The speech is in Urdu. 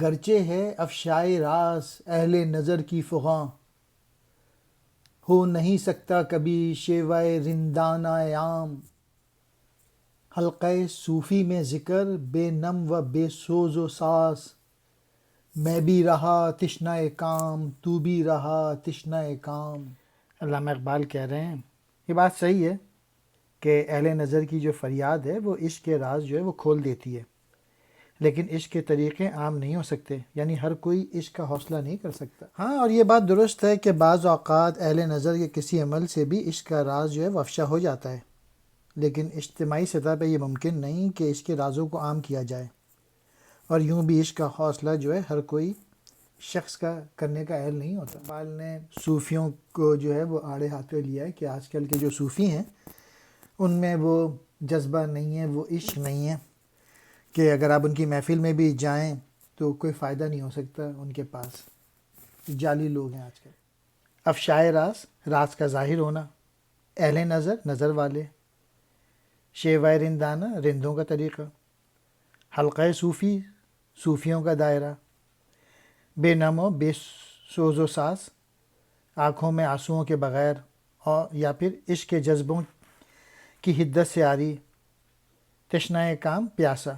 گرچہ ہے افشائے راز اہل نظر کی فغاں، ہو نہیں سکتا کبھی شیوائے رندانہ عام۔ حلقہ صوفی میں ذکر بے نم و بے سوز و ساز، میں بھی رہا تشنہ کام تو بھی رہا تشنہ کام۔ علامہ اقبال کہہ رہے ہیں یہ بات صحیح ہے کہ اہل نظر کی جو فریاد ہے وہ عشق کے راز جو ہے وہ کھول دیتی ہے، لیکن عشق کے طریقے عام نہیں ہو سکتے، یعنی ہر کوئی عشق کا حوصلہ نہیں کر سکتا۔ ہاں، اور یہ بات درست ہے کہ بعض اوقات اہل نظر کے کسی عمل سے بھی عشق کا راز جو ہے وہ افشا ہو جاتا ہے، لیکن اجتماعی سطح پہ یہ ممکن نہیں کہ عشق کے رازوں کو عام کیا جائے، اور یوں بھی عشق کا حوصلہ جو ہے ہر کوئی شخص کا کرنے کا اہل نہیں ہوتا۔ اقبال نے صوفیوں کو جو ہے وہ آڑے ہاتھوں لیا ہے کہ آج کل کے جو صوفی ہیں ان میں وہ جذبہ نہیں ہے، وہ عشق نہیں ہے، کہ اگر آپ ان کی محفل میں بھی جائیں تو کوئی فائدہ نہیں ہو سکتا ان کے پاس، جعلی لوگ ہیں آج کل۔ افشائے راز، راز کا ظاہر ہونا، اہل نظر، نظر والے، شیوائے رندانہ، رندوں کا طریقہ، حلقہ صوفی، صوفیوں کا دائرہ، بے نم و بے سوز و ساز، آنکھوں میں آنسوؤں کے بغیر، اور یا پھر عشق کے جذبوں کی حدت سے عاری، تشنہ کام، پیاسا۔